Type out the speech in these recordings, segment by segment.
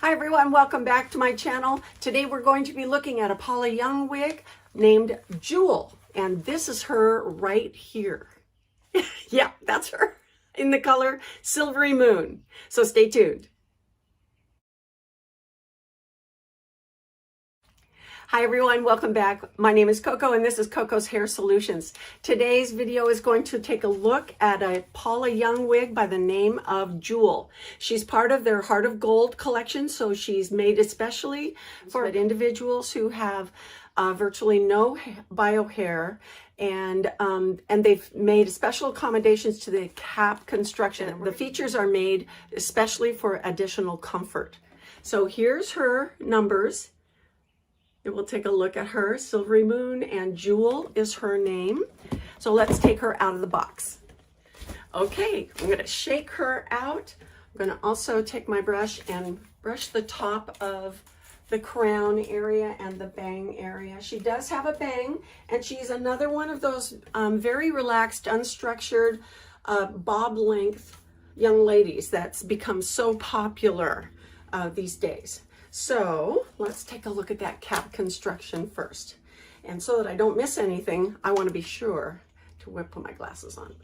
Hi everyone, welcome back to my channel. Today we're going to be looking at a Paula Young wig named Jewel, and this is her right here. Yeah, that's her in the color Silvery Moon. So stay tuned. Hi everyone, welcome back. My name is Coco and this is Coco's Hair Solutions. Today's video is going to take a look at a Paula Young wig by the name of Jewel. She's part of their Heart of Gold collection, so she's made especially for individuals who have virtually no bio hair, and they've made special accommodations to the cap construction. The features are made especially for additional comfort. So here's her numbers. We'll take a look at her. Silvery Moon and Jewel is her name. So let's take her out of the box. Okay, I'm going to shake her out. I'm going to also take my brush and brush the top of the crown area and the bang area. She does have a bang, and she's another one of those very relaxed, unstructured, bob length young ladies that's become so popular these days. So let's take a look at that cap construction first. And so that I don't miss anything, I want to be sure to put my glasses on.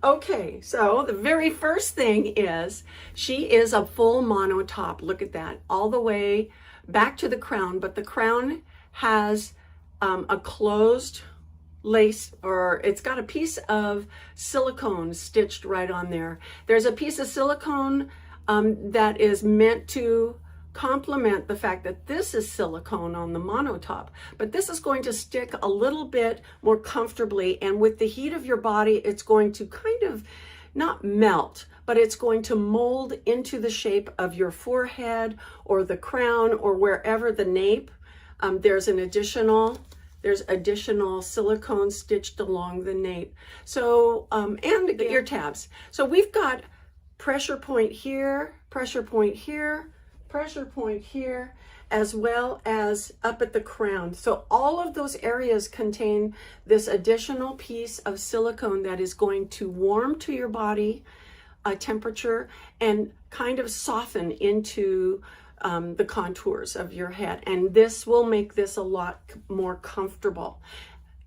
Okay, so the very first thing is she is a full mono top. Look at that, all the way back to the crown, but the crown has a closed lace, or it's got a piece of silicone stitched right on there. There's a piece of silicone that is meant to complement the fact that this is silicone on the monotop, but this is going to stick a little bit more comfortably, and with the heat of your body, it's going to kind of not melt, but it's going to mold into the shape of your forehead or the crown or wherever the nape. There's additional silicone stitched along the nape. So, and the ear tabs. So we've got pressure point here, pressure point here, pressure point here, as well as up at the crown. So all of those areas contain this additional piece of silicone that is going to warm to your body temperature and kind of soften into the contours of your head. And this will make this a lot more comfortable.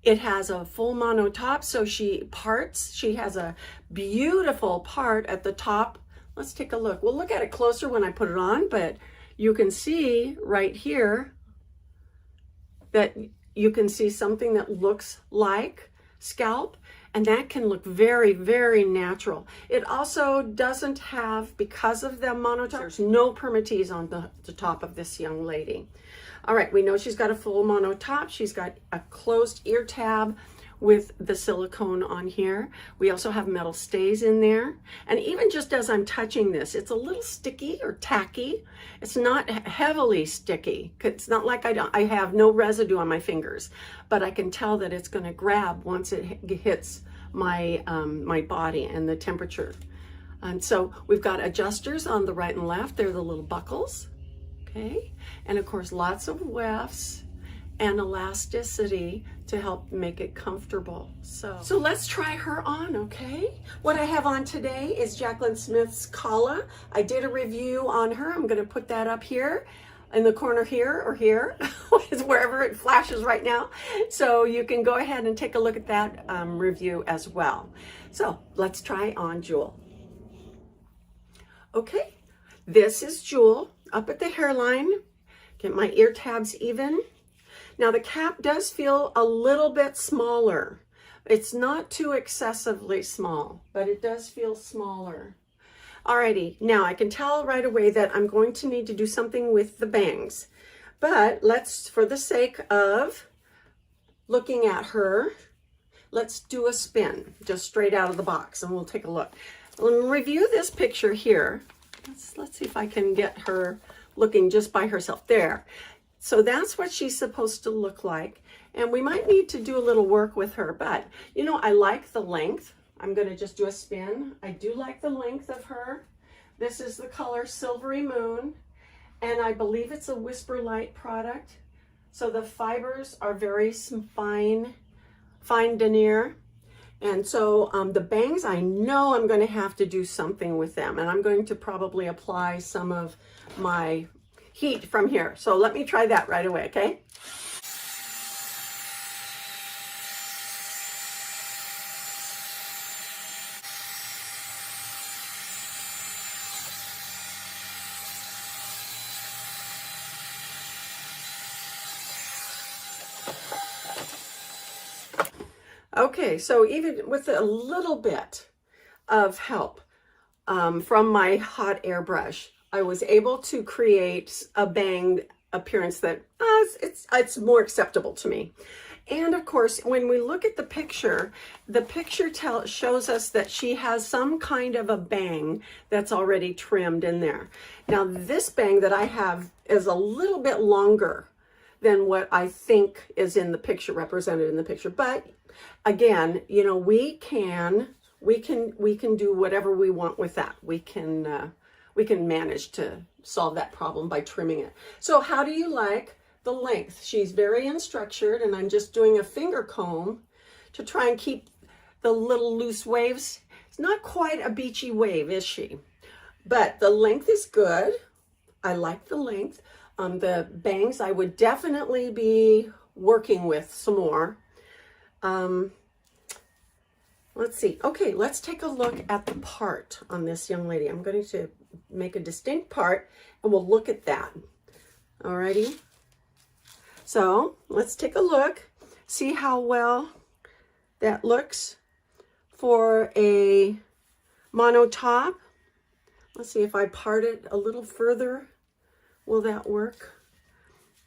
It has a full mono top, so she has a beautiful part at the top. Let's take a look. We'll look at it closer when I put it on, but you can see right here that you can see something that looks like scalp, and that can look very, very natural. It also doesn't have, because of the mono top, there's no permatease on the top of this young lady. All right, we know she's got a full mono top. She's got a closed ear tab with the silicone on here. We also have metal stays in there. And even just as I'm touching this, it's a little sticky or tacky. It's not heavily sticky. It's not like I have no residue on my fingers, but I can tell that it's gonna grab once it hits my, my body and the temperature. And so we've got adjusters on the right and left. They're the little buckles. Okay, and of course lots of wefts and elasticity to help make it comfortable. So let's try her on, okay? What I have on today is Jaclyn Smith's Paula. I did a review on her. I'm gonna put that up here in the corner here or here, wherever it flashes right now. So you can go ahead and take a look at that review as well. So let's try on Jewel. Okay, this is Jewel. Up at the hairline, get my ear tabs even. Now the cap does feel a little bit smaller. It's not too excessively small, but it does feel smaller. Alrighty, now I can tell right away that I'm going to need to do something with the bangs, but let's, for the sake of looking at her, let's do a spin just straight out of the box and we'll take a look. We'll review this picture here. Let's see if I can get her looking just by herself. There. So that's what she's supposed to look like. And we might need to do a little work with her, but you know, I like the length. I'm going to just do a spin. I do like the length of her. This is the color Silvery Moon, and I believe it's a Whisper Light product. So the fibers are very fine denier. And so the bangs, I know I'm going to have to do something with them, and I'm going to probably apply some of my heat from here. So let me try that right away, okay? Okay, so even with a little bit of help from my hot airbrush, I was able to create a banged appearance that it's more acceptable to me. And of course, when we look at the picture shows us that she has some kind of a bang that's already trimmed in there. Now, this bang that I have is a little bit longer than what I think is in the picture, represented in the picture. But again, you know, we can do whatever we want with that. We can manage to solve that problem by trimming it. So how do you like the length? She's very unstructured, and I'm just doing a finger comb to try and keep the little loose waves. It's not quite a beachy wave, is she? But the length is good. I like the length. The bangs I would definitely be working with some more. Let's see. Okay, let's take a look at the part on this young lady. I'm going to make a distinct part, and we'll look at that. Alrighty. So let's take a look, see how well that looks for a mono top. Let's see if I part it a little further. Will that work?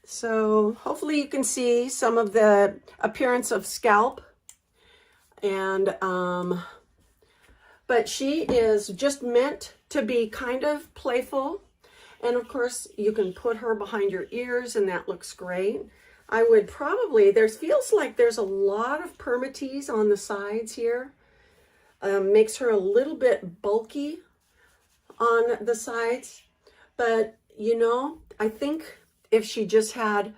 So hopefully you can see some of the appearance of scalp. And but she is just meant to be kind of playful. And of course you can put her behind your ears, and that looks great. I would probably, feels like there's a lot of permatease on the sides here. Makes her a little bit bulky on the sides. But you know, I think if she just had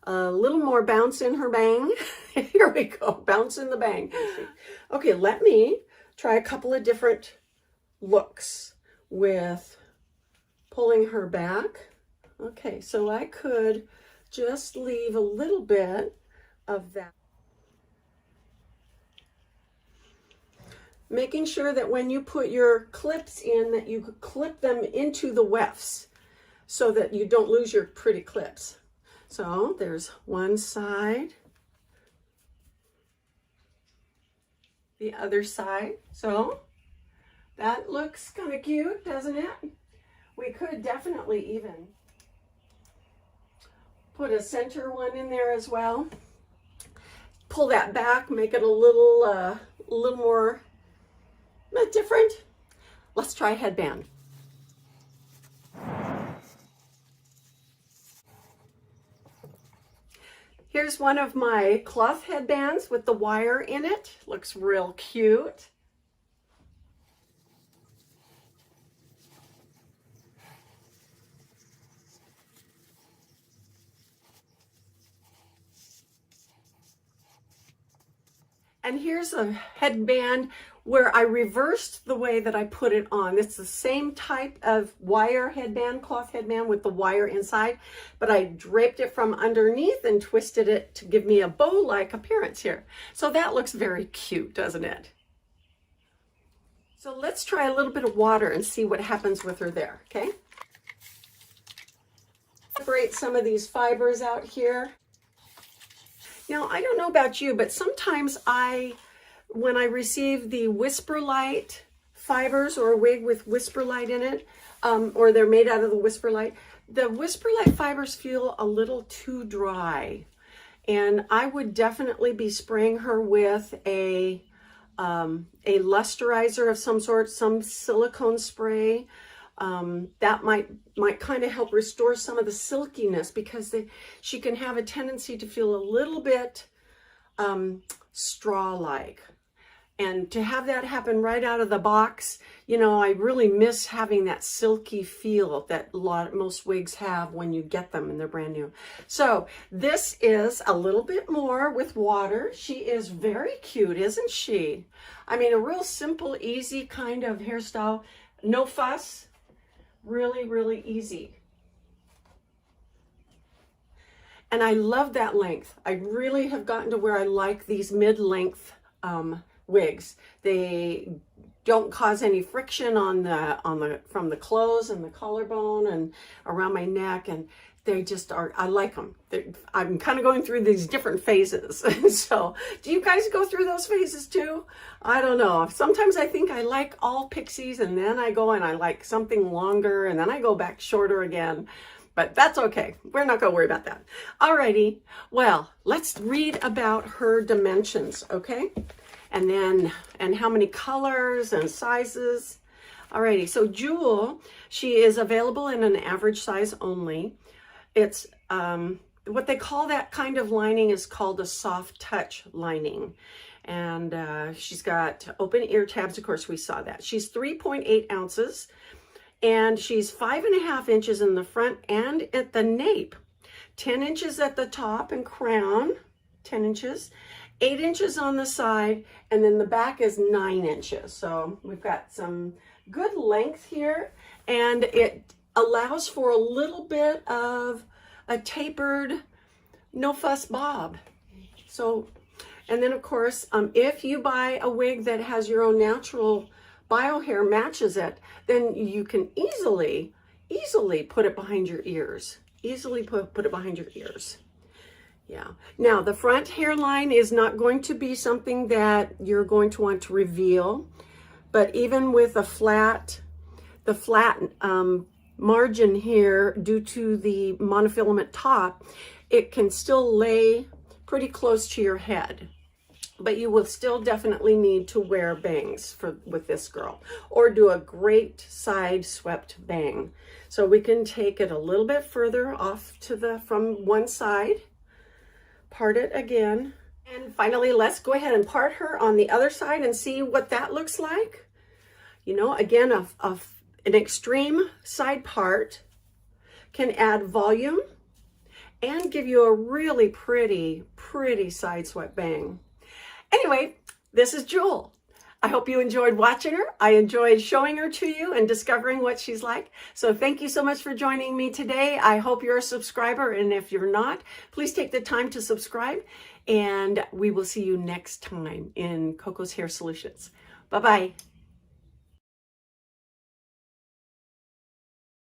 a little more bounce in her bang. Here we go, bounce in the bang. Okay, let me try a couple of different looks with pulling her back. Okay, so I could just leave a little bit of that. Making sure that when you put your clips in, that you could clip them into the wefts so that you don't lose your pretty clips. So there's one side, the other side. So that looks kind of cute, doesn't it? We could definitely even put a center one in there as well. Pull that back, make it a little more different. Let's try a headband. Here's one of my cloth headbands with the wire in it. Looks real cute. And here's a headband where I reversed the way that I put it on. It's the same type of wire headband, cloth headband with the wire inside, but I draped it from underneath and twisted it to give me a bow-like appearance here. So that looks very cute, doesn't it? So let's try a little bit of water and see what happens with her there, okay? Separate some of these fibers out here. Now, I don't know about you, but sometimes when I receive the Whisper Light fibers or a wig with Whisper Light in it, or they're made out of the Whisper Light, the Whisper Light fibers feel a little too dry. And I would definitely be spraying her with a lusterizer of some sort, some silicone spray. That might kind of help restore some of the silkiness, because she can have a tendency to feel a little bit straw-like. And to have that happen right out of the box, you know, I really miss having that silky feel that most wigs have when you get them and they're brand new. So this is a little bit more with water. She is very cute, isn't she? I mean, a real simple, easy kind of hairstyle. No fuss. Really, really easy. And I love that length. I really have gotten to where I like these mid-length wigs. They don't cause any friction on the from the clothes and the collarbone and around my neck, and they just are, I like them. I'm kind of going through these different phases. So do you guys go through those phases too? I don't know. Sometimes I think I like all pixies, and then I go and I like something longer, and then I go back shorter again. But that's okay. We're not going to worry about that. Alrighty. Well, let's read about her dimensions, okay? And how many colors and sizes. Alrighty. So Jewel, she is available in an average size only. It's what they call that kind of lining is called a soft touch lining. And she's got open ear tabs. Of course, we saw that. She's 3.8 ounces. And she's 5.5 inches in the front and at the nape, 10 inches at the top and crown, 10 inches, 8 inches on the side, and then the back is 9 inches. So we've got some good length here, and it allows for a little bit of a tapered, no fuss bob. So, and then of course, if you buy a wig that has your own natural bio hair matches it, then you can easily put it behind your ears. Easily put it behind your ears. Yeah. Now, the front hairline is not going to be something that you're going to want to reveal, but even with the flat margin here, due to the monofilament top, it can still lay pretty close to your head. But you will still definitely need to wear bangs with this girl, or do a great side swept bang. So we can take it a little bit further off from one side, part it again, and finally let's go ahead and part her on the other side and see what that looks like. You know, again, an extreme side part can add volume and give you a really pretty side swept bang. Anyway, this is Jewel. I hope you enjoyed watching her. I enjoyed showing her to you and discovering what she's like. So thank you so much for joining me today. I hope you're a subscriber, and if you're not, please take the time to subscribe, and we will see you next time in Coco's Hair Solutions. Bye-bye.